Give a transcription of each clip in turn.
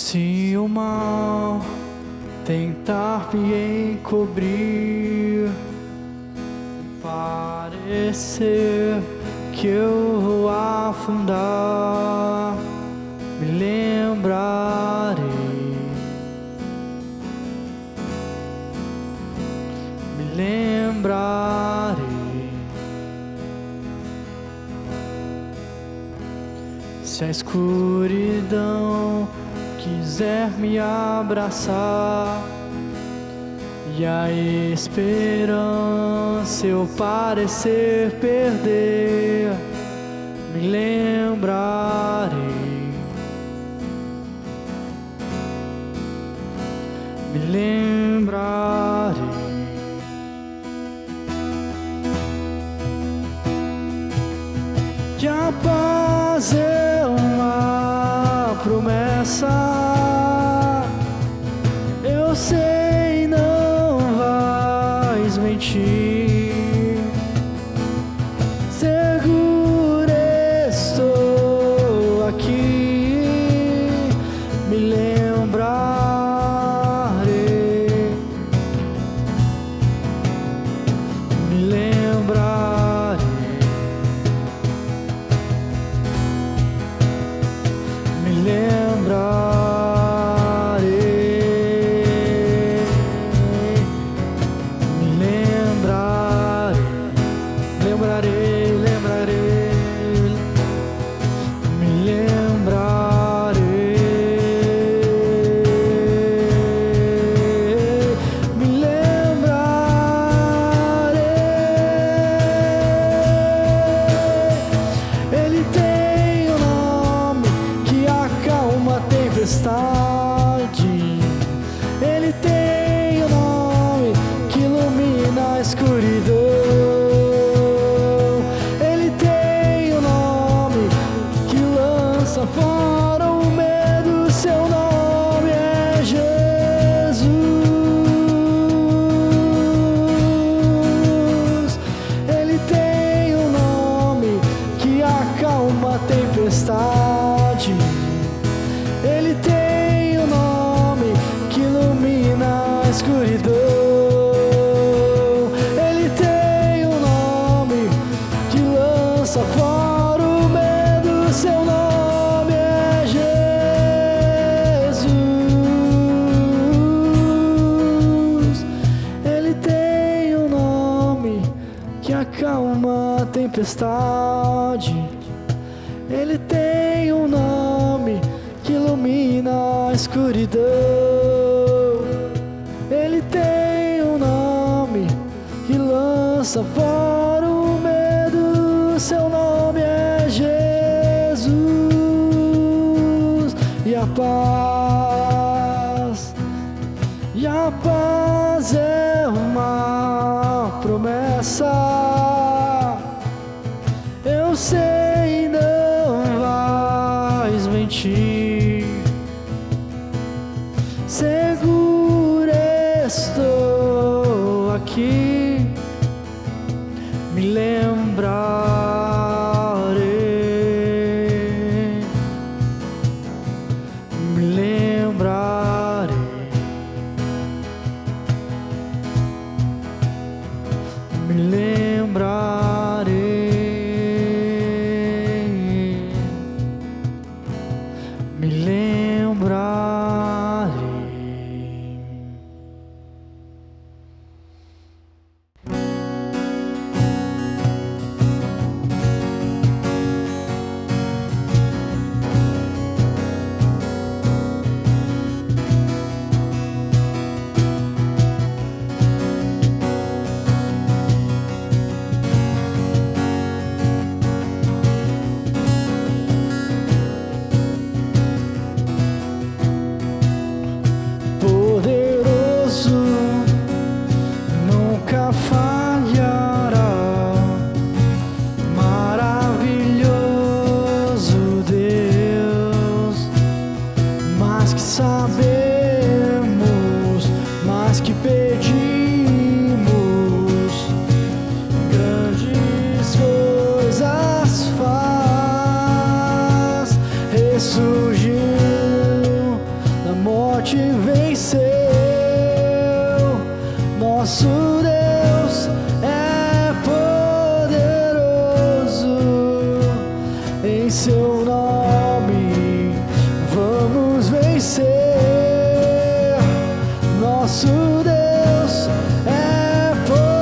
Se o mal tentar me encobrir, parecer que eu vou afundar, me lembrarei, me lembrarei. Se a escuridão quiser me abraçar e a esperança eu parecer perder, me lembrarei, me lembrarei. Que a paz é uma promessa, eu sei, não vais mentir. Seguro estou aqui, me lembrarei, me lembrarei, me lembrarei, me lembrarei, lembrarei, lembrarei, me lembrarei, me lembrarei. Ele tem um nome que acalma a tempestade. Ele tem um nome que ilumina a escuridão. Ele tem um nome que lança fora o medo. Seu nome é Jesus. Ele tem um nome que acalma a tempestade. Ele tem um nome que ilumina a escuridão. Ele tem um nome que lança fora o medo. Seu nome é Jesus. Ele tem um nome que acalma a tempestade. Ele tem um nome que ilumina a escuridão. Ele tem um nome que lança fora o medo. Seu nome é Jesus. E a paz é uma promessa, eu sei, não vais mentir. Seguro estou aqui, me lembrarei, me lembrarei, me lembrarei, me lembrarei. venceu. Nosso Deus é poderoso. Em seu nome vamos vencer. Nosso Deus é poderoso.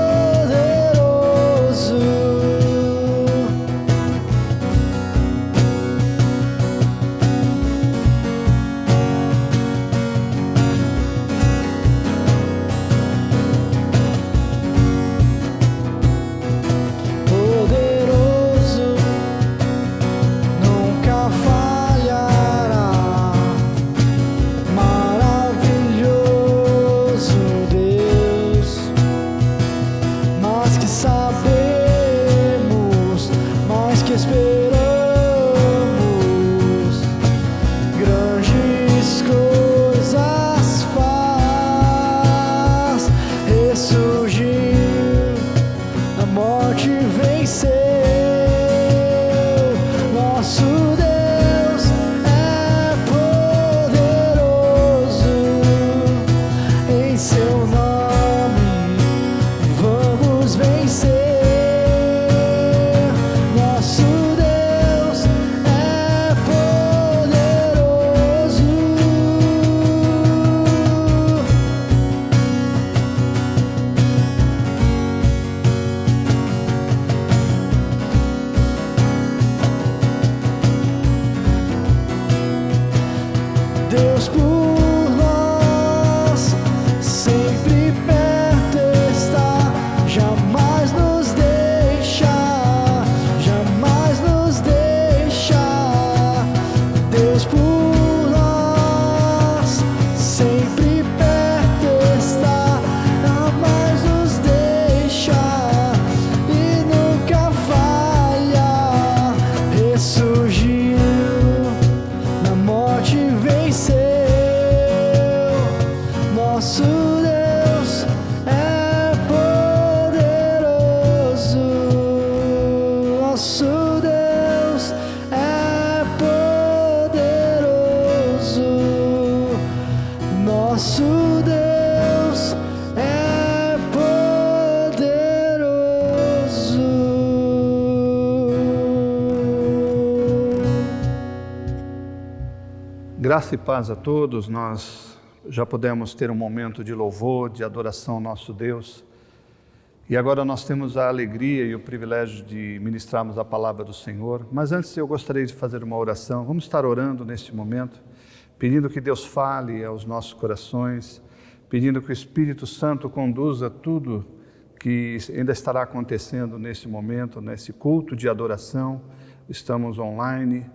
Poderoso, nunca falhará. Maravilhoso Deus, mais que sabemos, mais que esperamos, grandes coisas faz. Ressurgiu, a morte venceu. Nosso Deus é poderoso. Em seu nome vamos vencer. Nosso Deus é poderoso. Deus por nós, sempre perto está, jamais nos deixa, jamais nos deixa. Deus por nós, sempre perto está, jamais nos deixa e nunca falha. Ressurgiu, na morte venceu. Nosso Deus é poderoso. Nosso Deus é poderoso. Nosso Deus é poderoso. Graça e paz a todos. Nós já pudemos ter um momento de louvor, de adoração ao nosso Deus. E agora nós temos a alegria e o privilégio de ministrarmos a palavra do Senhor. Mas antes eu gostaria de fazer uma oração. Vamos estar orando neste momento, pedindo que Deus fale aos nossos corações, pedindo que o Espírito Santo conduza tudo que ainda estará acontecendo nesse momento, nesse culto de adoração. Estamos online.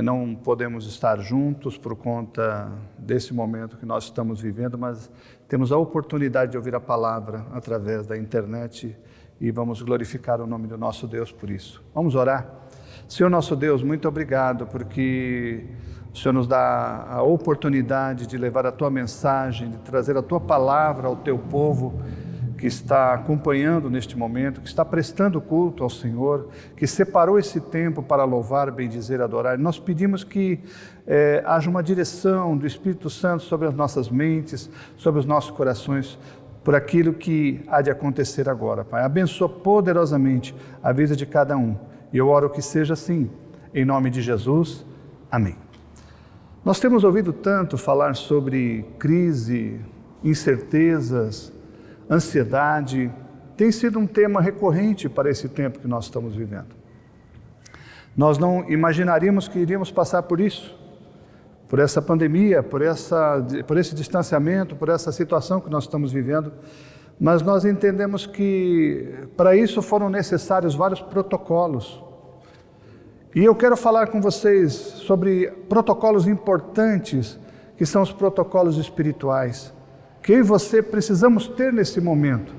Não podemos estar juntos por conta desse momento que nós estamos vivendo, mas temos a oportunidade de ouvir a palavra através da internet e vamos glorificar o nome do nosso Deus por isso. Vamos orar? Senhor nosso Deus, muito obrigado porque o Senhor nos dá a oportunidade de levar a Tua mensagem, de trazer a Tua palavra ao Teu povo que está acompanhando neste momento, que está prestando culto ao Senhor, que separou esse tempo para louvar, bendizer, adorar. Nós pedimos que haja uma direção do Espírito Santo sobre as nossas mentes, sobre os nossos corações, por aquilo que há de acontecer agora, Pai. Abençoa poderosamente a vida de cada um. E eu oro que seja assim, em nome de Jesus. Amém. Nós temos ouvido tanto falar sobre crise, incertezas, ansiedade, tem sido um tema recorrente para esse tempo que nós estamos vivendo. Nós não imaginaríamos que iríamos passar por isso, por essa pandemia, por esse distanciamento, por essa situação que nós estamos vivendo, mas nós entendemos que para isso foram necessários vários protocolos. E eu quero falar com vocês sobre protocolos importantes, que são os protocolos espirituais, que eu e você precisamos ter nesse momento,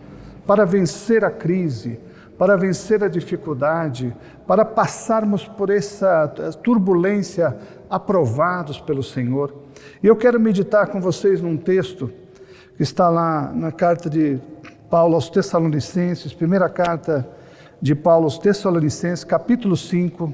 para vencer a crise, para vencer a dificuldade, para passarmos por essa turbulência aprovados pelo Senhor. E eu quero meditar com vocês num texto que está lá na carta de Paulo aos Tessalonicenses, primeira carta de Paulo aos Tessalonicenses, capítulo 5.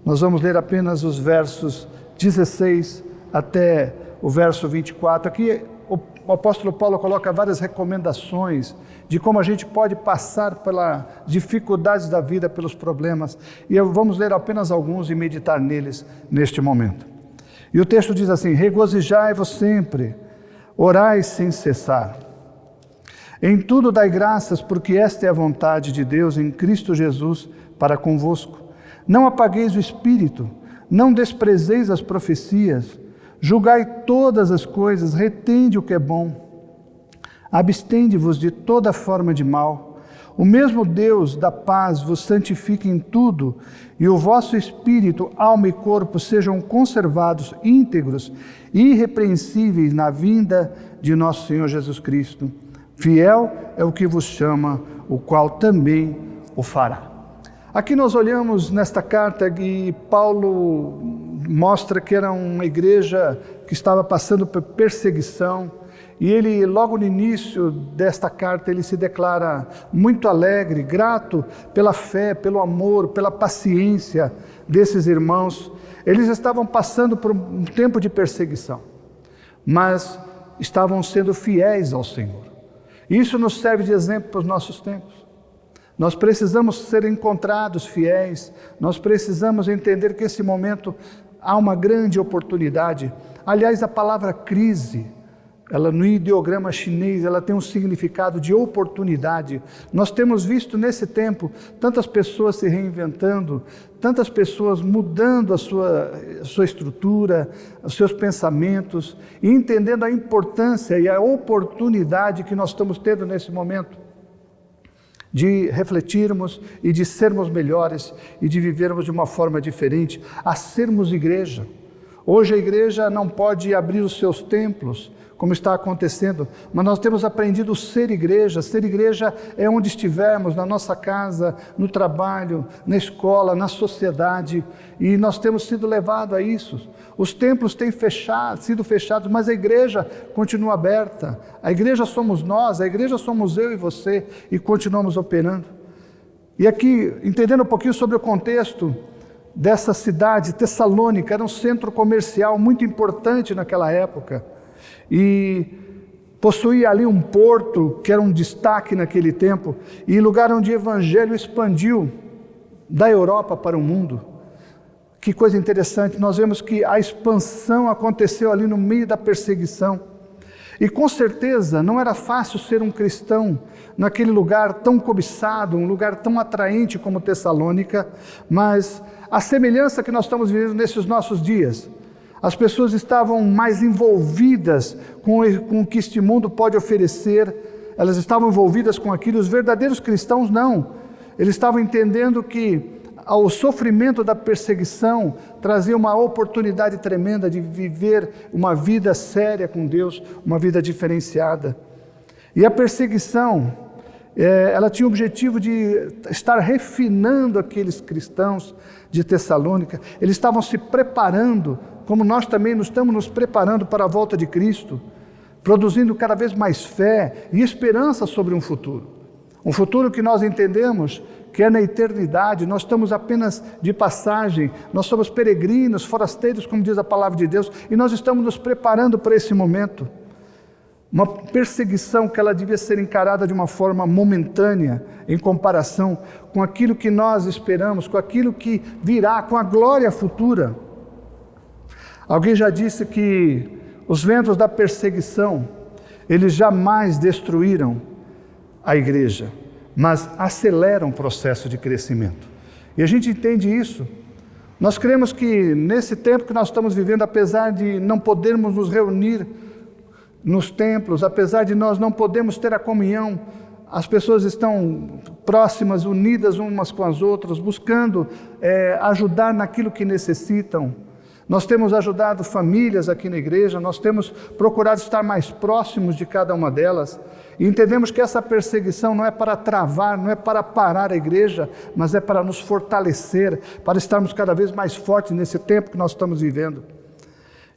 Nós vamos ler apenas os versos 16 até o verso 24. Aqui o apóstolo Paulo coloca várias recomendações de como a gente pode passar pelas dificuldades da vida, pelos problemas. E vamos ler apenas alguns e meditar neles neste momento. E o texto diz assim: regozijai-vos sempre, orai sem cessar. Em tudo dai graças, porque esta é a vontade de Deus em Cristo Jesus para convosco. Não apagueis o espírito, não desprezeis as profecias, julgai todas as coisas, retende o que é bom, abstende-vos de toda forma de mal. O mesmo Deus da paz vos santifique em tudo, e o vosso espírito, alma e corpo sejam conservados íntegros e irrepreensíveis na vinda de nosso Senhor Jesus Cristo. Fiel é o que vos chama, o qual também o fará. Aqui nós olhamos nesta carta e Paulo mostra que era uma igreja que estava passando por perseguição, e ele, logo no início desta carta, ele se declara muito alegre, grato pela fé, pelo amor, pela paciência desses irmãos. Eles estavam passando por um tempo de perseguição, mas estavam sendo fiéis ao Senhor. Isso nos serve de exemplo para os nossos tempos. Nós precisamos ser encontrados fiéis, nós precisamos entender que esse momento há uma grande oportunidade. Aliás, a palavra crise, ela no ideograma chinês, ela tem um significado de oportunidade. Nós temos visto nesse tempo tantas pessoas se reinventando, tantas pessoas mudando a sua estrutura, os seus pensamentos, e entendendo a importância e a oportunidade que nós estamos tendo nesse momento de refletirmos e de sermos melhores e de vivermos de uma forma diferente, a sermos igreja. Hoje a igreja não pode abrir os seus templos, como está acontecendo, mas nós temos aprendido a ser igreja. Ser igreja é onde estivermos, na nossa casa, no trabalho, na escola, na sociedade, e nós temos sido levados a isso. Os templos têm sido fechados, mas a igreja continua aberta. A igreja somos nós, a igreja somos eu e você, e continuamos operando. E aqui, entendendo um pouquinho sobre o contexto dessa cidade, Tessalônica, era um centro comercial muito importante naquela época, e possuía ali um porto que era um destaque naquele tempo, e lugar onde o evangelho expandiu da Europa para o mundo. Que coisa interessante, nós vemos que a expansão aconteceu ali no meio da perseguição, e com certeza não era fácil ser um cristão naquele lugar tão cobiçado, um lugar tão atraente como Tessalônica, mas a semelhança que nós estamos vivendo nesses nossos dias, as pessoas estavam mais envolvidas com o que este mundo pode oferecer, elas estavam envolvidas com aquilo. Os verdadeiros cristãos não, eles estavam entendendo que o sofrimento da perseguição trazia uma oportunidade tremenda de viver uma vida séria com Deus, uma vida diferenciada. E a perseguição, ela tinha o objetivo de estar refinando aqueles cristãos de Tessalônica. Eles estavam se preparando, como nós também estamos nos preparando para a volta de Cristo, produzindo cada vez mais fé e esperança sobre um futuro que nós entendemos que é na eternidade. Nós estamos apenas de passagem, nós somos peregrinos, forasteiros, como diz a palavra de Deus, e nós estamos nos preparando para esse momento. Uma perseguição que ela devia ser encarada de uma forma momentânea, em comparação com aquilo que nós esperamos, com aquilo que virá, com a glória futura. Alguém já disse que os ventos da perseguição, eles jamais destruíram a igreja, mas aceleram o processo de crescimento. E a gente entende isso. Nós cremos que nesse tempo que nós estamos vivendo, apesar de não podermos nos reunir nos templos, apesar de nós não podermos ter a comunhão, as pessoas estão próximas, unidas umas com as outras, buscando ajudar naquilo que necessitam. Nós temos ajudado famílias aqui na igreja, nós temos procurado estar mais próximos de cada uma delas, e entendemos que essa perseguição não é para travar, não é para parar a igreja, mas é para nos fortalecer, para estarmos cada vez mais fortes nesse tempo que nós estamos vivendo.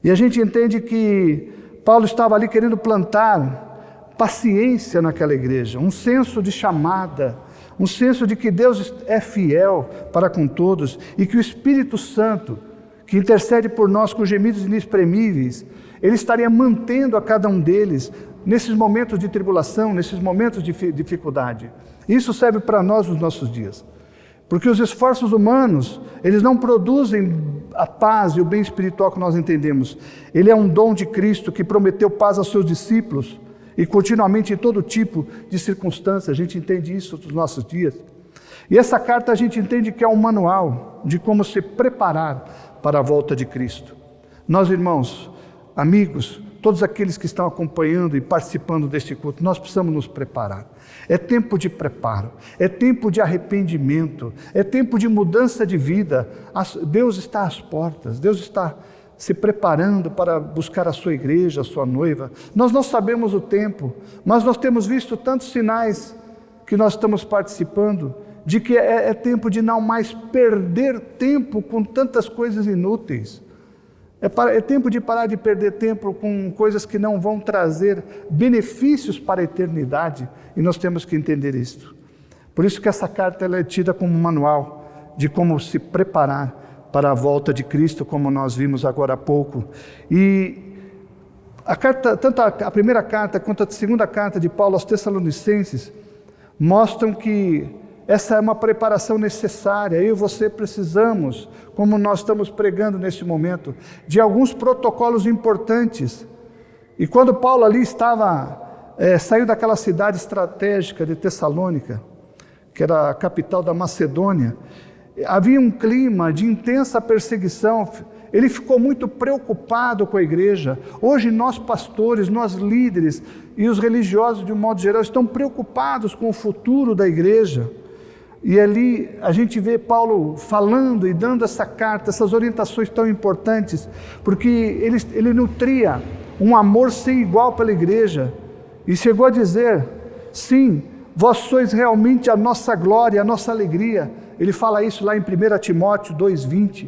E a gente entende que Paulo estava ali querendo plantar paciência naquela igreja, um senso de chamada, um senso de que Deus é fiel para com todos, e que o Espírito Santo, que intercede por nós com gemidos inexprimíveis, Ele estaria mantendo a cada um deles nesses momentos de tribulação, nesses momentos de dificuldade. Isso serve para nós nos nossos dias. Porque os esforços humanos, eles não produzem a paz e o bem espiritual que nós entendemos. Ele é um dom de Cristo que prometeu paz aos seus discípulos e continuamente em todo tipo de circunstância. A gente entende isso nos nossos dias. E essa carta a gente entende que é um manual de como se preparar para a volta de Cristo. Nós, irmãos, amigos, todos aqueles que estão acompanhando e participando deste culto, nós precisamos nos preparar. É tempo de preparo, é tempo de arrependimento, é tempo de mudança de vida. Deus está às portas, Deus está se preparando para buscar a sua igreja, a sua noiva. Nós não sabemos o tempo, mas nós temos visto tantos sinais que nós estamos participando, de que é tempo de não mais perder tempo com tantas coisas inúteis. É tempo de parar de perder tempo com coisas que não vão trazer benefícios para a eternidade, e nós temos que entender isso. Por isso que essa carta ela é tida como um manual de como se preparar para a volta de Cristo, como nós vimos agora há pouco. E a carta, tanto a primeira carta quanto a segunda carta de Paulo aos Tessalonicenses mostram que essa é uma preparação necessária. Eu e você precisamos, como nós estamos pregando neste momento, de alguns protocolos importantes. E quando Paulo ali saiu daquela cidade estratégica de Tessalônica, que era a capital da Macedônia, havia um clima de intensa perseguição. Ele ficou muito preocupado com a igreja. Hoje nós pastores, nós líderes e os religiosos de um modo geral estão preocupados com o futuro da igreja. E ali a gente vê Paulo falando e dando essa carta, essas orientações tão importantes, porque ele nutria um amor sem igual pela igreja, e chegou a dizer: sim, vós sois realmente a nossa glória, a nossa alegria. Ele fala isso lá em 1 Timóteo 2,20,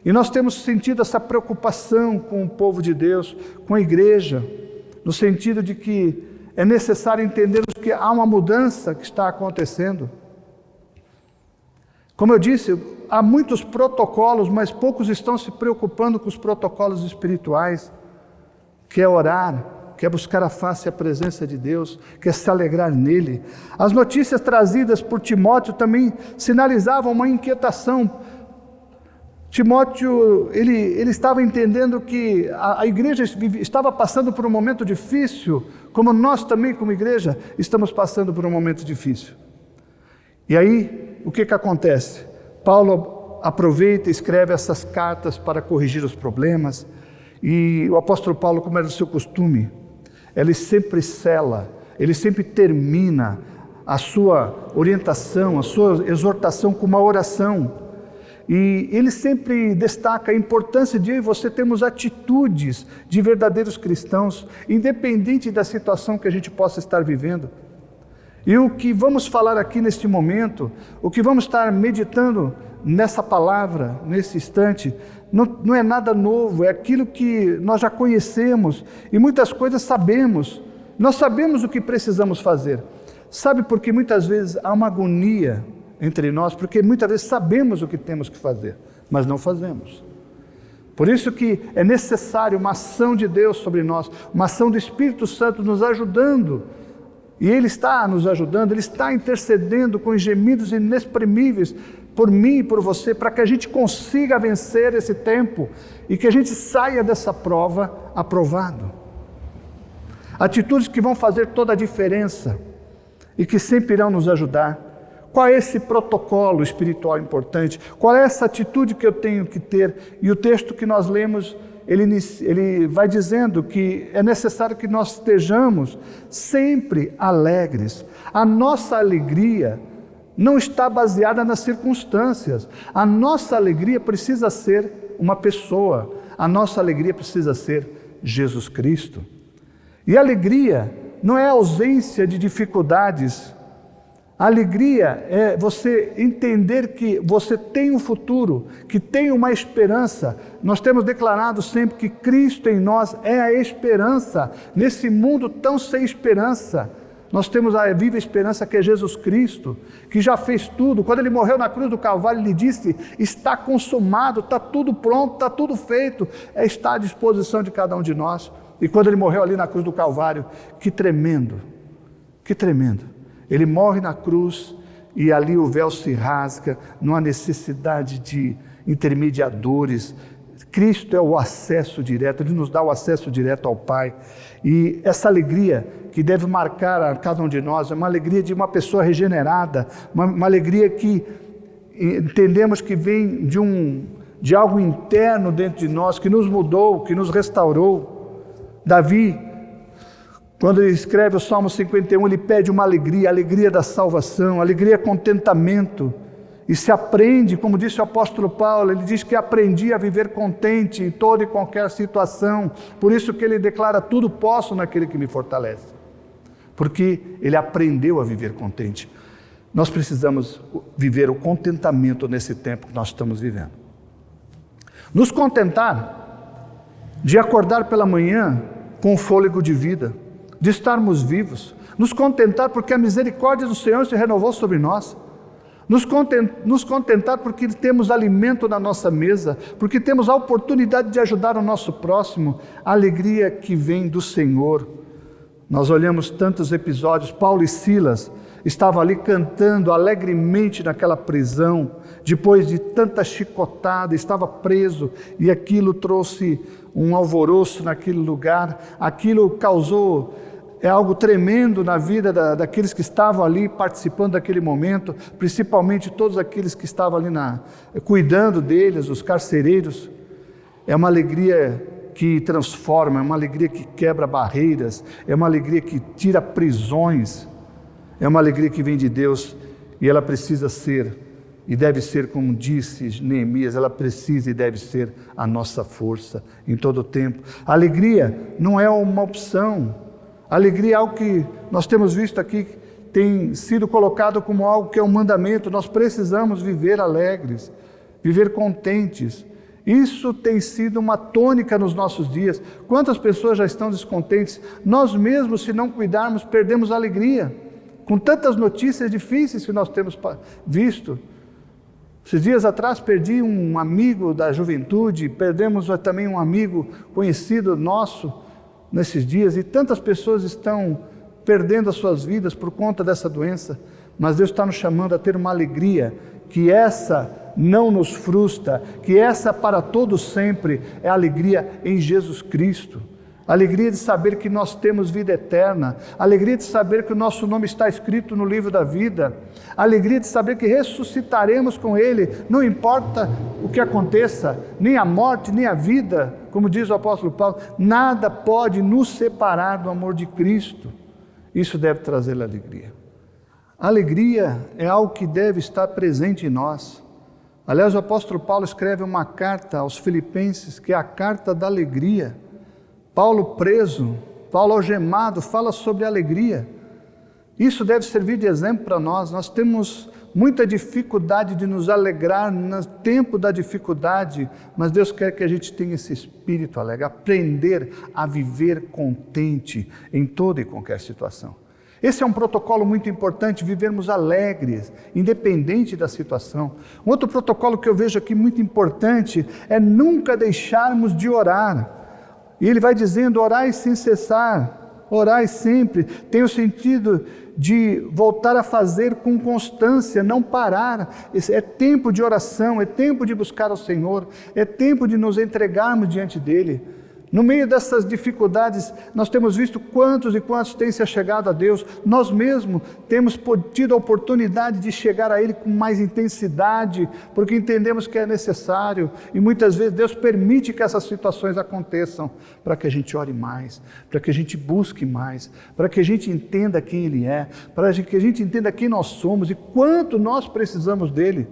e nós temos sentido essa preocupação com o povo de Deus, com a igreja, no sentido de que é necessário entendermos que há uma mudança que está acontecendo. Como eu disse, há muitos protocolos, mas poucos estão se preocupando com os protocolos espirituais, que é orar, que é buscar a face e a presença de Deus, que é se alegrar nele. As notícias trazidas por Timóteo também sinalizavam uma inquietação. Timóteo, ele estava entendendo que a igreja estava passando por um momento difícil, como nós também, como igreja, estamos passando por um momento difícil. E aí, o que acontece? Paulo aproveita e escreve essas cartas para corrigir os problemas, e o apóstolo Paulo, como era o seu costume, ele sempre sela, ele sempre termina a sua orientação, a sua exortação com uma oração, e ele sempre destaca a importância de eu e você termos atitudes de verdadeiros cristãos, independente da situação que a gente possa estar vivendo. E o que vamos falar aqui neste momento, o que vamos estar meditando nessa palavra, nesse instante, não é nada novo, é aquilo que nós já conhecemos e muitas coisas sabemos. Nós sabemos o que precisamos fazer. Sabe por que muitas vezes há uma agonia entre nós? Porque muitas vezes sabemos o que temos que fazer, mas não fazemos. Por isso que é necessário uma ação de Deus sobre nós, uma ação do Espírito Santo nos ajudando. E Ele está nos ajudando, Ele está intercedendo com gemidos inexprimíveis por mim e por você, para que a gente consiga vencer esse tempo e que a gente saia dessa prova aprovado. Atitudes que vão fazer toda a diferença e que sempre irão nos ajudar. Qual é esse protocolo espiritual importante? Qual é essa atitude que eu tenho que ter? E o texto que nós lemos, ele vai dizendo que é necessário que nós estejamos sempre alegres. A nossa alegria não está baseada nas circunstâncias. A nossa alegria precisa ser uma pessoa. A nossa alegria precisa ser Jesus Cristo. E alegria não é ausência de dificuldades. A alegria é você entender que você tem um futuro, que tem uma esperança. Nós temos declarado sempre que Cristo em nós é a esperança. Nesse mundo tão sem esperança, Nós temos a viva esperança que é Jesus Cristo, que já fez tudo. Quando Ele morreu na cruz do Calvário, Ele disse: está consumado, está tudo pronto, está tudo feito, está à disposição de cada um de nós. E quando Ele morreu ali na cruz do Calvário, que tremendo, que tremendo. Ele morre na cruz e ali o véu se rasga, não há necessidade de intermediadores. Cristo é o acesso direto, Ele nos dá o acesso direto ao Pai. E essa alegria que deve marcar a cada um de nós é uma alegria de uma pessoa regenerada, uma alegria que entendemos que vem de algo interno dentro de nós, que nos mudou, que nos restaurou. Davi, quando ele escreve o Salmo 51, ele pede uma alegria, a alegria da salvação, alegria, contentamento. E se aprende, como disse o apóstolo Paulo, ele diz que aprendi a viver contente em toda e qualquer situação. Por isso que ele declara: tudo posso naquele que me fortalece. Porque ele aprendeu a viver contente. Nós precisamos viver o contentamento nesse tempo que nós estamos vivendo. Nos contentar de acordar pela manhã com o fôlego de vida, de estarmos vivos. Nos contentar porque a misericórdia do Senhor se renovou sobre nós. Nos contentar porque temos alimento na nossa mesa, porque temos a oportunidade de ajudar o nosso próximo, a alegria que vem do Senhor. Nós olhamos tantos episódios, Paulo e Silas estavam ali cantando alegremente naquela prisão, depois de tanta chicotada, estava preso, e aquilo trouxe um alvoroço naquele lugar, aquilo causou algo tremendo na vida daqueles que estavam ali participando daquele momento, principalmente todos aqueles que estavam ali cuidando deles, os carcereiros. É uma alegria que transforma, é uma alegria que quebra barreiras, é uma alegria que tira prisões, é uma alegria que vem de Deus, e ela precisa ser, e deve ser, como disse Neemias, ela precisa e deve ser a nossa força em todo o tempo. A alegria não é uma opção. A alegria é algo que nós temos visto aqui, tem sido colocado como algo que é um mandamento. Nós precisamos viver alegres, viver contentes. Isso tem sido uma tônica nos nossos dias. Quantas pessoas já estão descontentes? Nós mesmos, se não cuidarmos, perdemos a alegria. Com tantas notícias difíceis que nós temos visto. Esses dias atrás perdi um amigo da juventude, perdemos também um amigo conhecido nosso, nesses dias, e tantas pessoas estão perdendo as suas vidas por conta dessa doença, mas Deus está nos chamando a ter uma alegria, que essa não nos frustra, que essa para todos sempre é a alegria em Jesus Cristo, a alegria de saber que nós temos vida eterna, a alegria de saber que o nosso nome está escrito no livro da vida, a alegria de saber que ressuscitaremos com Ele, não importa o que aconteça, nem a morte, nem a vida, como diz o apóstolo Paulo, nada pode nos separar do amor de Cristo. Isso deve trazer alegria. A alegria é algo que deve estar presente em nós. Aliás, o apóstolo Paulo escreve uma carta aos Filipenses, que é a carta da alegria. Paulo preso, Paulo algemado, fala sobre alegria. Isso deve servir de exemplo para nós. Nós temos muita dificuldade de nos alegrar no tempo da dificuldade, mas Deus quer que a gente tenha esse espírito alegre, aprender a viver contente em toda e qualquer situação. Esse é um protocolo muito importante, vivermos alegres, independente da situação. Um outro protocolo que eu vejo aqui muito importante é nunca deixarmos de orar. E ele vai dizendo: orai sem cessar, orai sempre. Tem o sentido de voltar a fazer com constância, não parar. É tempo de oração, é tempo de buscar ao Senhor, é tempo de nos entregarmos diante dEle. No meio dessas dificuldades, nós temos visto quantos e quantos têm se achegado a Deus. Nós mesmos temos tido a oportunidade de chegar a Ele com mais intensidade, porque entendemos que é necessário. E muitas vezes Deus permite que essas situações aconteçam, para que a gente ore mais, para que a gente busque mais, para que a gente entenda quem Ele é, para que a gente entenda quem nós somos e quanto nós precisamos dEle.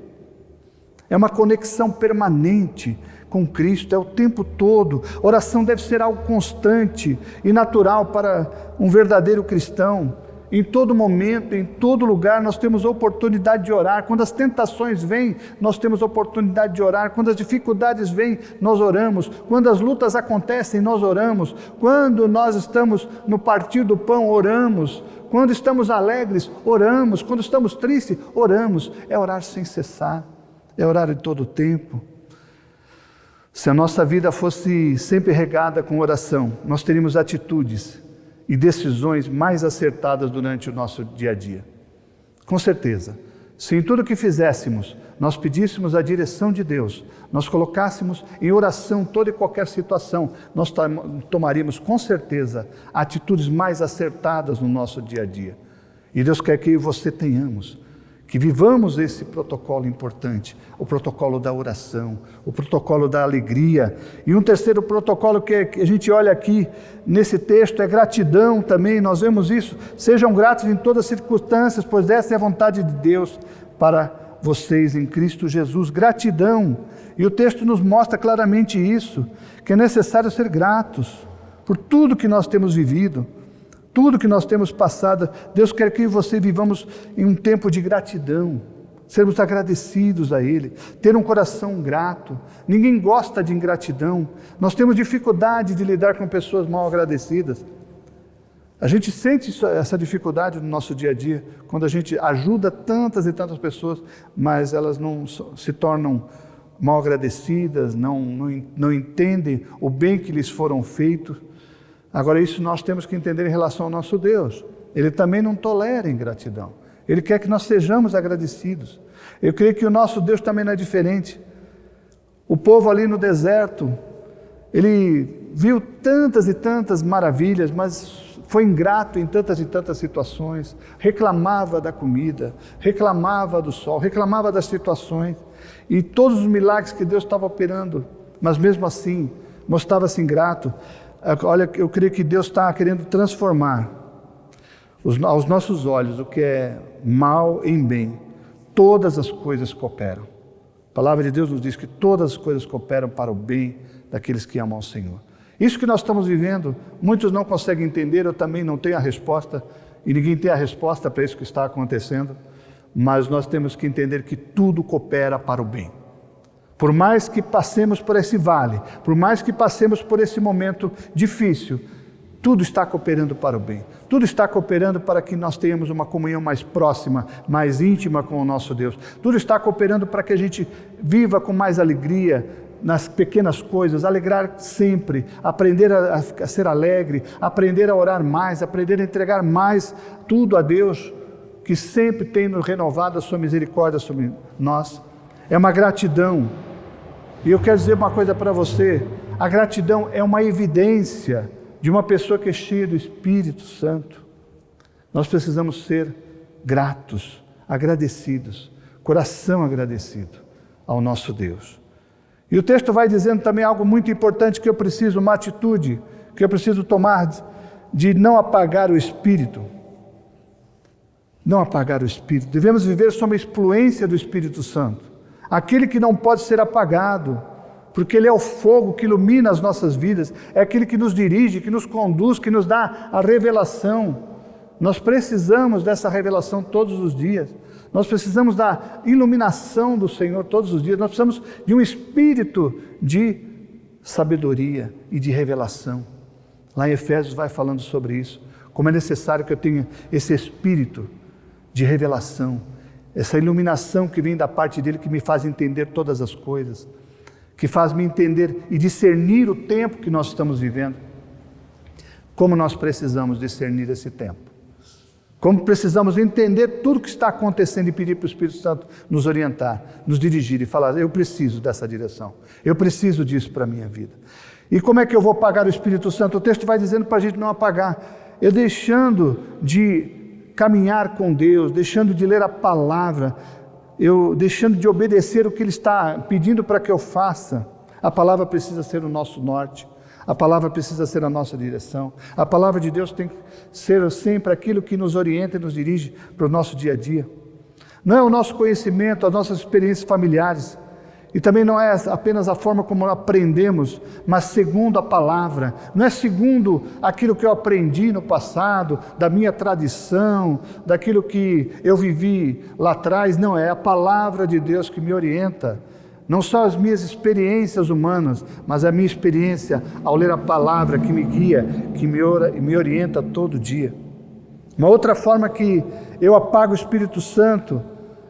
É uma conexão permanente com Cristo, é o tempo todo. Oração deve ser algo constante e natural para um verdadeiro cristão. Em todo momento, em todo lugar, nós temos oportunidade de orar. Quando as tentações vêm, nós temos oportunidade de orar. Quando as dificuldades vêm, nós oramos. Quando as lutas acontecem, nós oramos. Quando nós estamos no partir do pão, oramos. Quando estamos alegres, oramos. Quando estamos tristes, oramos. É orar sem cessar, é orar em todo o tempo. Se a nossa vida fosse sempre regada com oração, nós teríamos atitudes e decisões mais acertadas durante o nosso dia a dia. Com certeza. Se em tudo que fizéssemos, nós pedíssemos a direção de Deus, nós colocássemos em oração toda e qualquer situação, nós tomaríamos com certeza atitudes mais acertadas no nosso dia a dia. E Deus quer que você tenhamos, que vivamos esse protocolo importante, o protocolo da oração, o protocolo da alegria. E um terceiro protocolo que a gente olha aqui nesse texto é gratidão também, nós vemos isso. Sejam gratos em todas as circunstâncias, pois essa é a vontade de Deus para vocês em Cristo Jesus. Gratidão. E o texto nos mostra claramente isso, que é necessário ser gratos por tudo que nós temos vivido. Tudo que nós temos passado, Deus quer que você vivamos em um tempo de gratidão, sermos agradecidos a Ele, ter um coração grato. Ninguém gosta de ingratidão, nós temos dificuldade de lidar com pessoas mal agradecidas. A gente sente essa dificuldade no nosso dia a dia, quando a gente ajuda tantas e tantas pessoas, mas elas não se tornam mal agradecidas, não entendem o bem que lhes foram feitos. Agora, isso nós temos que entender em relação ao nosso Deus. Ele também não tolera ingratidão. Ele quer que nós sejamos agradecidos. Eu creio que o nosso Deus também não é diferente. O povo ali no deserto, ele viu tantas e tantas maravilhas, mas foi ingrato em tantas e tantas situações. Reclamava da comida, reclamava do sol, reclamava das situações. E todos os milagres que Deus estava operando, mas mesmo assim, mostrava-se ingrato. Olha, eu creio que Deus está querendo transformar aos nossos olhos o que é mal em bem. Todas as coisas cooperam. A palavra de Deus nos diz que todas as coisas cooperam para o bem daqueles que amam ao Senhor. Isso que nós estamos vivendo, muitos não conseguem entender, eu também não tenho a resposta, e ninguém tem a resposta para isso que está acontecendo, mas nós temos que entender que tudo coopera para o bem. Por mais que passemos por esse vale, por mais que passemos por esse momento difícil, tudo está cooperando para o bem. Tudo está cooperando para que nós tenhamos uma comunhão mais próxima, mais íntima com o nosso Deus. Tudo está cooperando para que a gente viva com mais alegria nas pequenas coisas, alegrar sempre, aprender a ser alegre, aprender a orar mais, aprender a entregar mais tudo a Deus, que sempre tem nos renovado a sua misericórdia sobre nós. É uma gratidão. E eu quero dizer uma coisa para você, a gratidão é uma evidência de uma pessoa que é cheia do Espírito Santo. Nós precisamos ser gratos, agradecidos, coração agradecido ao nosso Deus. E o texto vai dizendo também algo muito importante que eu preciso, uma atitude que eu preciso tomar de não apagar o Espírito. Não apagar o Espírito. Devemos viver sob a influência do Espírito Santo. Aquele que não pode ser apagado, porque Ele é o fogo que ilumina as nossas vidas, é aquele que nos dirige, que nos conduz, que nos dá a revelação. Nós precisamos dessa revelação todos os dias, nós precisamos da iluminação do Senhor todos os dias, nós precisamos de um espírito de sabedoria e de revelação. Lá em Efésios vai falando sobre isso, como é necessário que eu tenha esse espírito de revelação, essa iluminação que vem da parte dele, que me faz entender todas as coisas, que faz me entender e discernir o tempo que nós estamos vivendo. Como nós precisamos discernir esse tempo. Como precisamos entender tudo o que está acontecendo e pedir para o Espírito Santo nos orientar, nos dirigir e falar, eu preciso dessa direção, eu preciso disso para a minha vida. E como é que eu vou apagar o Espírito Santo? O texto vai dizendo para a gente não apagar, eu deixando de caminhar com Deus, deixando de ler a palavra, eu deixando de obedecer o que Ele está pedindo para que eu faça. A palavra precisa ser o nosso norte, a palavra precisa ser a nossa direção, a palavra de Deus tem que ser sempre aquilo que nos orienta e nos dirige para o nosso dia a dia. Não é o nosso conhecimento, as nossas experiências familiares, e também não é apenas a forma como aprendemos, mas segundo a palavra. Não é segundo aquilo que eu aprendi no passado, da minha tradição, daquilo que eu vivi lá atrás. Não, é a palavra de Deus que me orienta. Não só as minhas experiências humanas, mas a minha experiência ao ler a palavra que me guia, que me orienta todo dia. Uma outra forma que eu apago o Espírito Santo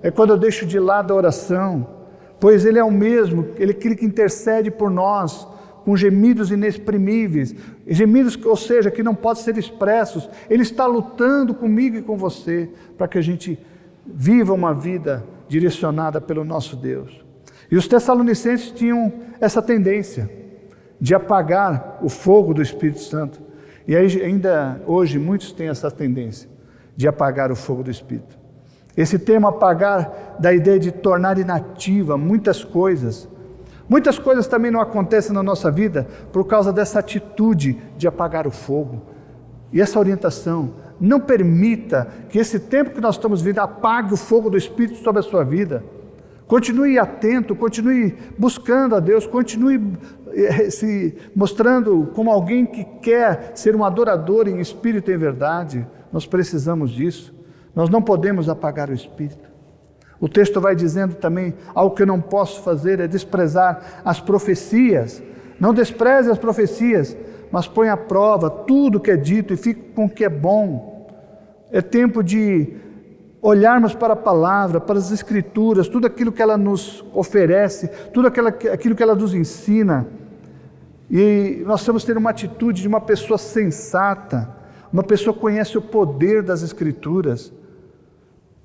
é quando eu deixo de lado a oração, pois Ele é o mesmo, Ele é aquele que intercede por nós, com gemidos inexprimíveis, gemidos, ou seja, que não podem ser expressos. Ele está lutando comigo e com você, para que a gente viva uma vida direcionada pelo nosso Deus. E os Tessalonicenses tinham essa tendência de apagar o fogo do Espírito Santo. E aí, ainda hoje muitos têm essa tendência de apagar o fogo do Espírito. Esse termo apagar dá a ideia de tornar inativa muitas coisas. Muitas coisas também não acontecem na nossa vida por causa dessa atitude de apagar o fogo. E essa orientação, não permita que esse tempo que nós estamos vivendo apague o fogo do Espírito sobre a sua vida. Continue atento, continue buscando a Deus, continue se mostrando como alguém que quer ser um adorador em espírito e em verdade. Nós precisamos disso. Nós não podemos apagar o Espírito. O texto vai dizendo também, algo que eu não posso fazer é desprezar as profecias. Não despreze as profecias, mas põe à prova tudo que é dito e fique com o que é bom. É tempo de olharmos para a palavra, para as Escrituras, tudo aquilo que ela nos oferece, tudo aquilo que ela nos ensina. E nós temos que ter uma atitude de uma pessoa sensata, uma pessoa que conhece o poder das Escrituras.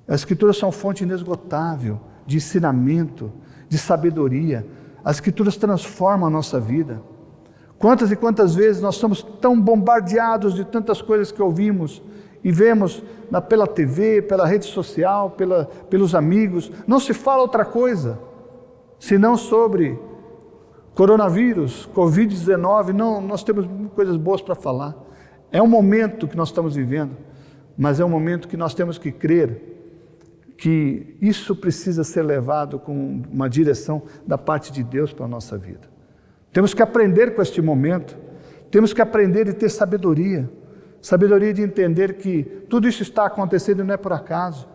As Escrituras são fonte inesgotável de ensinamento, de sabedoria. As Escrituras transformam a nossa vida. Quantas e quantas vezes nós somos tão bombardeados de tantas coisas que ouvimos e vemos pela TV, pela rede social, pelos amigos. Não se fala outra coisa, senão sobre coronavírus, Covid-19. Não, nós temos coisas boas para falar. É um momento que nós estamos vivendo, mas é um momento que nós temos que crer que isso precisa ser levado com uma direção da parte de Deus para a nossa vida. Temos que aprender com este momento, temos que aprender e ter sabedoria de entender que tudo isso está acontecendo e não é por acaso,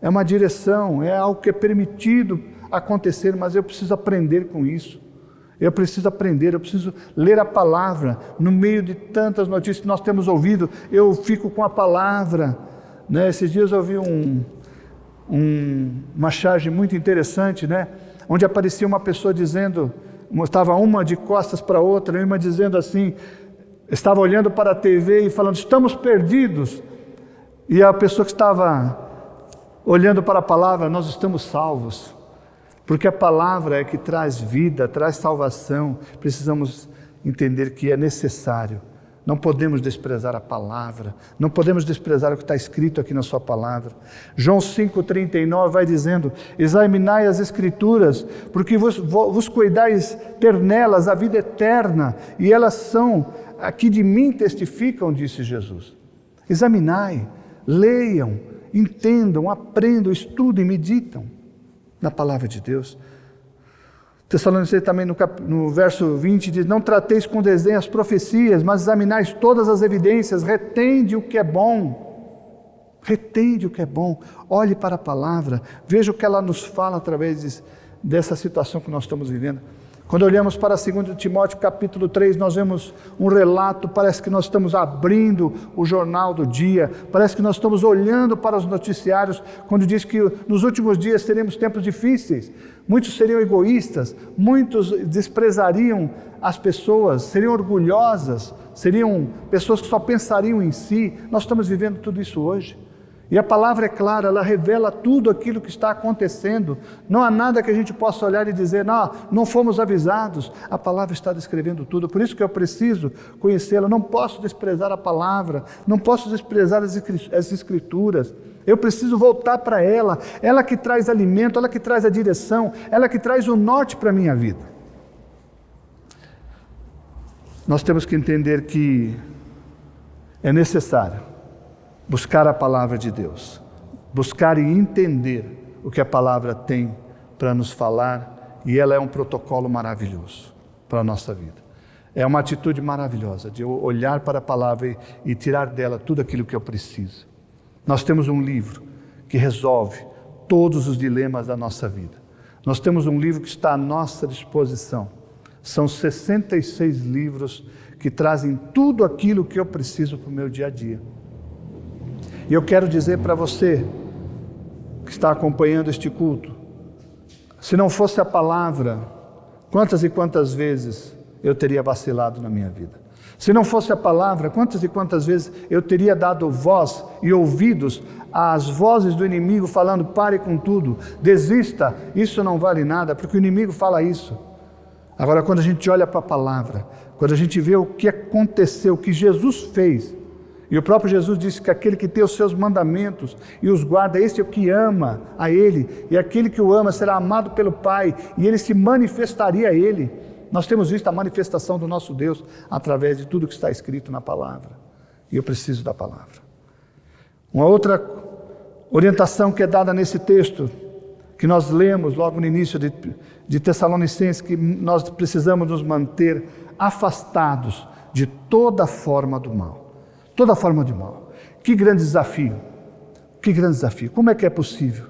é uma direção, é algo que é permitido acontecer, mas eu preciso aprender com isso, eu preciso aprender, eu preciso ler a palavra, no meio de tantas notícias que nós temos ouvido, eu fico com a palavra, né? Esses dias eu ouvi uma charge muito interessante, né? Onde aparecia uma pessoa dizendo, estava uma de costas para outra, uma dizendo assim, estava olhando para a TV e falando, estamos perdidos, e a pessoa que estava olhando para a palavra, nós estamos salvos, porque a palavra é que traz vida, traz salvação. Precisamos entender que é necessário. Não podemos desprezar a palavra, não podemos desprezar o que está escrito aqui na sua palavra. João 5,39 vai dizendo, examinai as Escrituras, porque vos cuidais ter nelas a vida eterna, e elas são a que de mim testificam, disse Jesus. Examinai, leiam, entendam, aprendam, estudem, meditam na palavra de Deus. Tessalonicenses também no verso 20 diz, não trateis com desdém as profecias, mas examinais todas as evidências, retende o que é bom, olhe para a palavra, veja o que ela nos fala através dessa situação que nós estamos vivendo. Quando olhamos para 2 Timóteo capítulo 3, nós vemos um relato, parece que nós estamos abrindo o jornal do dia, parece que nós estamos olhando para os noticiários, quando diz que nos últimos dias teremos tempos difíceis, muitos seriam egoístas, muitos desprezariam as pessoas, seriam orgulhosas, seriam pessoas que só pensariam em si. Nós estamos vivendo tudo isso hoje. E a palavra é clara, ela revela tudo aquilo que está acontecendo. Não há nada que a gente possa olhar e dizer, não fomos avisados. A palavra está descrevendo tudo, por isso que eu preciso conhecê-la. Não posso desprezar a palavra, não posso desprezar as Escrituras. Eu preciso voltar para ela que traz alimento, ela que traz a direção, ela que traz o norte para a minha vida. Nós temos que entender que é necessário buscar a palavra de Deus, buscar e entender o que a palavra tem para nos falar, e ela é um protocolo maravilhoso para a nossa vida. É uma atitude maravilhosa de eu olhar para a palavra e tirar dela tudo aquilo que eu preciso. Nós temos um livro que resolve todos os dilemas da nossa vida. Nós temos um livro que está à nossa disposição. São 66 livros que trazem tudo aquilo que eu preciso para o meu dia a dia. E eu quero dizer para você que está acompanhando este culto, se não fosse a palavra, quantas e quantas vezes eu teria vacilado na minha vida? Se não fosse a palavra, quantas e quantas vezes eu teria dado voz e ouvidos às vozes do inimigo falando: pare com tudo, desista, isso não vale nada, porque o inimigo fala isso. Agora, quando a gente olha para a palavra, quando a gente vê o que aconteceu, o que Jesus fez, e o próprio Jesus disse que aquele que tem os seus mandamentos e os guarda, esse é o que ama a Ele, e aquele que o ama será amado pelo Pai, e Ele se manifestaria a Ele. Nós temos visto a manifestação do nosso Deus através de tudo que está escrito na palavra, e eu preciso da palavra. Uma outra orientação que é dada nesse texto, que nós lemos logo no início de Tessalonicenses, que nós precisamos nos manter afastados de toda forma do mal. Toda forma de mal. Que grande desafio. Que grande desafio. Como é que é possível?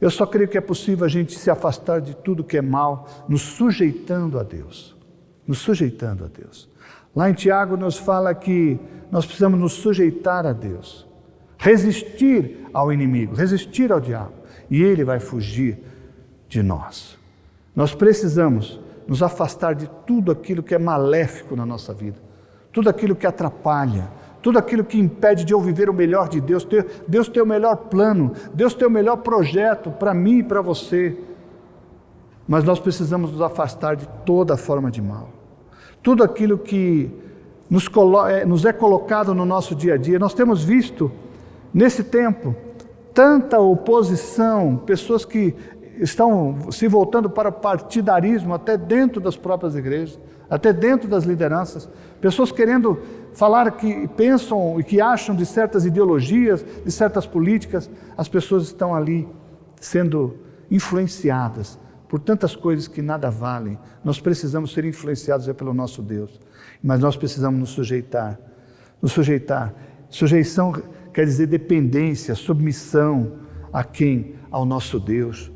Eu só creio que é possível a gente se afastar de tudo que é mal, nos sujeitando a Deus. Nos sujeitando a Deus. Lá em Tiago nos fala que nós precisamos nos sujeitar a Deus. Resistir ao inimigo, resistir ao diabo. E ele vai fugir de nós. Nós precisamos nos afastar de tudo aquilo que é maléfico na nossa vida. Tudo aquilo que atrapalha. Tudo aquilo que impede de eu viver o melhor de Deus. Deus tem o melhor plano. Deus tem o melhor projeto para mim e para você. Mas nós precisamos nos afastar de toda forma de mal. Tudo aquilo que nos é colocado no nosso dia a dia. Nós temos visto, nesse tempo, tanta oposição, pessoas que estão se voltando para o partidarismo até dentro das próprias igrejas, até dentro das lideranças, pessoas querendo falar que pensam e que acham de certas ideologias, de certas políticas. As pessoas estão ali sendo influenciadas por tantas coisas que nada valem. Nós precisamos ser influenciados pelo nosso Deus, mas nós precisamos nos sujeitar. Nos sujeitar. Sujeição quer dizer dependência, submissão a quem? Ao nosso Deus.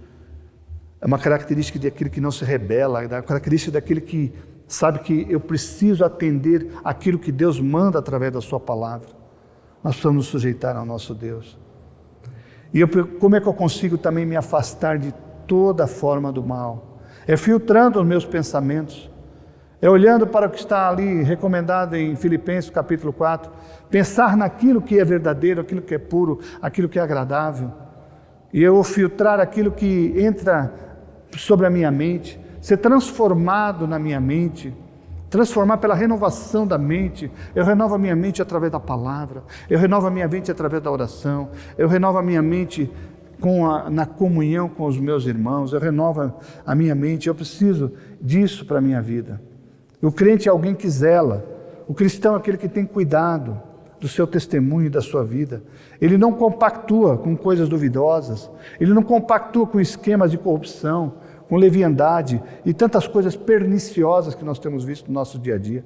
É uma característica daquele que não se rebela, é uma característica daquele que sabe que eu preciso atender aquilo que Deus manda através da sua palavra. Nós precisamos nos sujeitar ao nosso Deus. E como é que eu consigo também me afastar de toda forma do mal? É filtrando os meus pensamentos, é olhando para o que está ali recomendado em Filipenses capítulo 4, pensar naquilo que é verdadeiro, aquilo que é puro, aquilo que é agradável, e eu filtrar aquilo que entra sobre a minha mente, ser transformado na minha mente, transformar pela renovação da mente. Eu renovo a minha mente através da palavra, eu renovo a minha mente através da oração, eu renovo a minha mente na comunhão com os meus irmãos, eu renovo a minha mente. Eu preciso disso para a minha vida. O crente é alguém que zela, o cristão é aquele que tem cuidado do seu testemunho e da sua vida. Ele não compactua com coisas duvidosas, ele não compactua com esquemas de corrupção, com leviandade e tantas coisas perniciosas que nós temos visto no nosso dia a dia.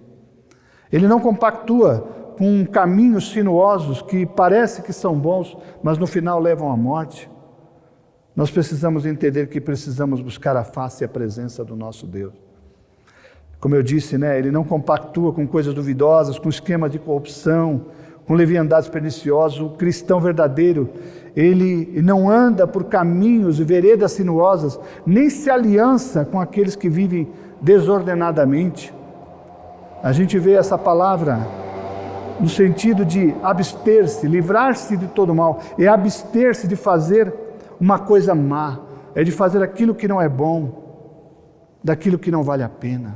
Ele não compactua com caminhos sinuosos que parece que são bons, mas no final levam à morte. Nós precisamos entender que precisamos buscar a face e a presença do nosso Deus. Como eu disse, ele não compactua com coisas duvidosas, com esquemas de corrupção, com leviandades perniciosas. O cristão verdadeiro, ele não anda por caminhos e veredas sinuosas, nem se aliança com aqueles que vivem desordenadamente. A gente vê essa palavra no sentido de abster-se, livrar-se de todo mal, é abster-se de fazer uma coisa má, é de fazer aquilo que não é bom, daquilo que não vale a pena.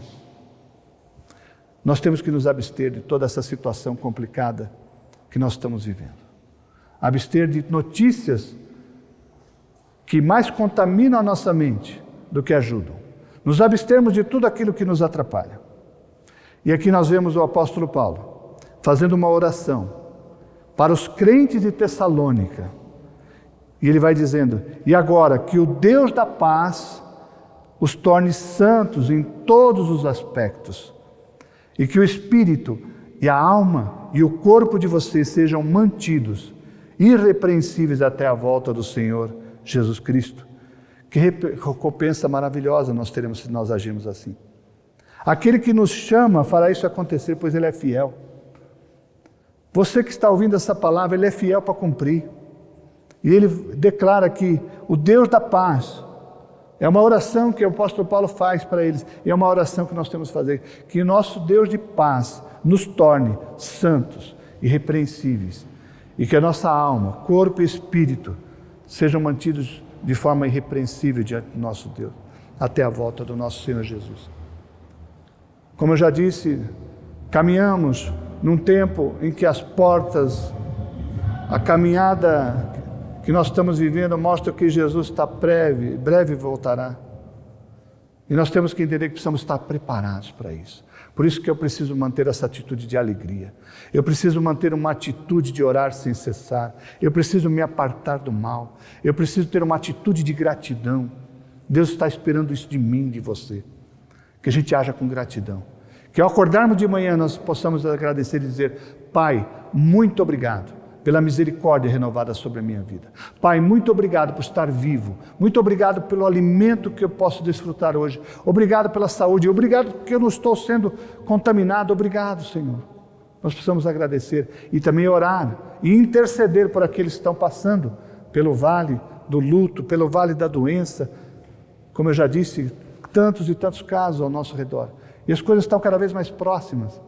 Nós temos que nos abster de toda essa situação complicada que nós estamos vivendo. Abster de notícias que mais contaminam a nossa mente do que ajudam. Nos abstermos de tudo aquilo que nos atrapalha. E aqui nós vemos o apóstolo Paulo fazendo uma oração para os crentes de Tessalônica. E ele vai dizendo: e agora que o Deus da paz os torne santos em todos os aspectos, e que o espírito e a alma e o corpo de vocês sejam mantidos irrepreensíveis até a volta do Senhor Jesus Cristo. Que recompensa maravilhosa nós teremos se nós agirmos assim. Aquele que nos chama fará isso acontecer, pois Ele é fiel. Você que está ouvindo essa palavra, Ele é fiel para cumprir. E Ele declara que o Deus da paz, é uma oração que o apóstolo Paulo faz para eles, e é uma oração que nós temos que fazer, que o nosso Deus de paz nos torne santos, irrepreensíveis, e que a nossa alma, corpo e espírito sejam mantidos de forma irrepreensível diante do nosso Deus, até a volta do nosso Senhor Jesus. Como eu já disse, caminhamos num tempo em que as portas, a caminhada que nós estamos vivendo mostra que Jesus está breve voltará. E nós temos que entender que precisamos estar preparados para isso. Por isso que eu preciso manter essa atitude de alegria. Eu preciso manter uma atitude de orar sem cessar. Eu preciso me apartar do mal. Eu preciso ter uma atitude de gratidão. Deus está esperando isso de mim, de você. Que a gente haja com gratidão. Que ao acordarmos de manhã nós possamos agradecer e dizer: Pai, muito obrigado pela misericórdia renovada sobre a minha vida. Pai, muito obrigado por estar vivo. Muito obrigado pelo alimento que eu posso desfrutar hoje. Obrigado pela saúde. Obrigado porque eu não estou sendo contaminado. Obrigado, Senhor. Nós precisamos agradecer e também orar e interceder por aqueles que estão passando pelo vale do luto, pelo vale da doença. Como eu já disse, tantos e tantos casos ao nosso redor. E as coisas estão cada vez mais próximas.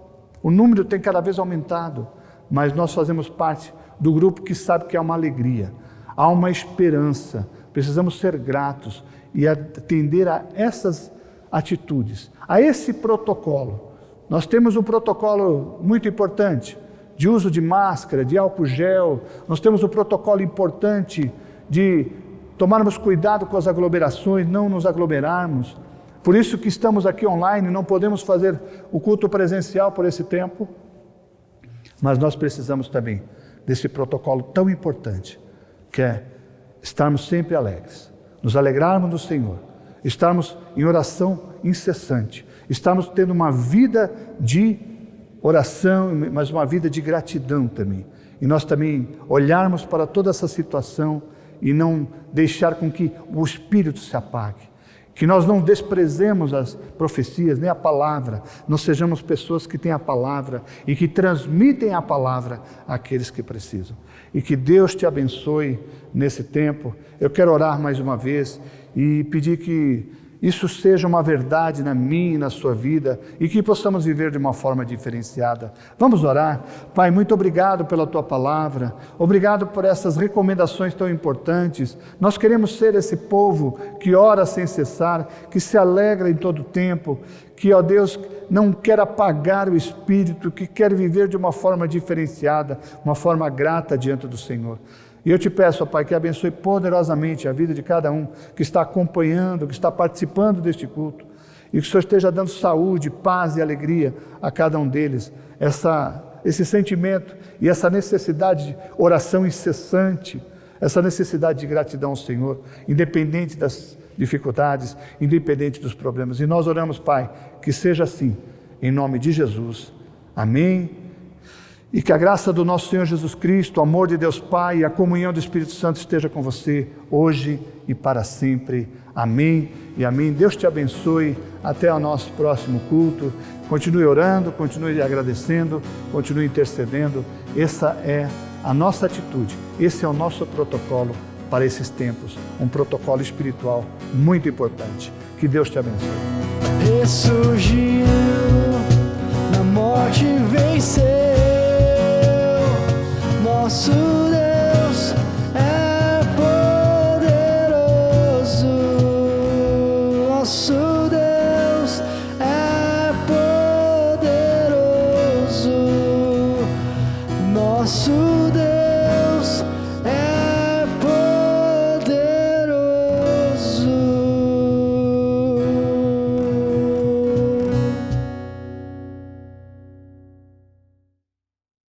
O número tem cada vez aumentado. Mas nós fazemos parte do grupo que sabe que há uma alegria, há uma esperança. Precisamos ser gratos e atender a essas atitudes, a esse protocolo. Nós temos um protocolo muito importante de uso de máscara, de álcool gel. Nós temos um protocolo importante de tomarmos cuidado com as aglomerações, não nos aglomerarmos. Por isso que estamos aqui online, não podemos fazer o culto presencial por esse tempo. Mas nós precisamos também desse protocolo tão importante, que é estarmos sempre alegres, nos alegrarmos do Senhor, estarmos em oração incessante, estarmos tendo uma vida de oração, mas uma vida de gratidão também. E nós também olharmos para toda essa situação e não deixar com que o espírito se apague. Que nós não desprezemos as profecias, nem a palavra. Nós sejamos pessoas que têm a palavra e que transmitem a palavra àqueles que precisam. E que Deus te abençoe nesse tempo. Eu quero orar mais uma vez e pedir que isso seja uma verdade na minha e na sua vida e que possamos viver de uma forma diferenciada. Vamos orar. Pai, muito obrigado pela Tua palavra, obrigado por essas recomendações tão importantes. Nós queremos ser esse povo que ora sem cessar, que se alegra em todo tempo, que, ó Deus, não quer apagar o Espírito, que quer viver de uma forma diferenciada, uma forma grata diante do Senhor. E eu te peço, ó Pai, que abençoe poderosamente a vida de cada um que está acompanhando, que está participando deste culto. E que o Senhor esteja dando saúde, paz e alegria a cada um deles. Esse sentimento e essa necessidade de oração incessante, essa necessidade de gratidão ao Senhor, independente das dificuldades, independente dos problemas. E nós oramos, Pai, que seja assim, em nome de Jesus. Amém. E que a graça do nosso Senhor Jesus Cristo, o amor de Deus Pai e a comunhão do Espírito Santo esteja com você hoje e para sempre. Amém e amém. Deus te abençoe. Até o nosso próximo culto. Continue orando, continue agradecendo, continue intercedendo. Essa é a nossa atitude. Esse é o nosso protocolo para esses tempos. Um protocolo espiritual muito importante. Que Deus te abençoe. Ressurgiu, na morte venceu. Nosso Deus é poderoso, nosso Deus é poderoso, nosso Deus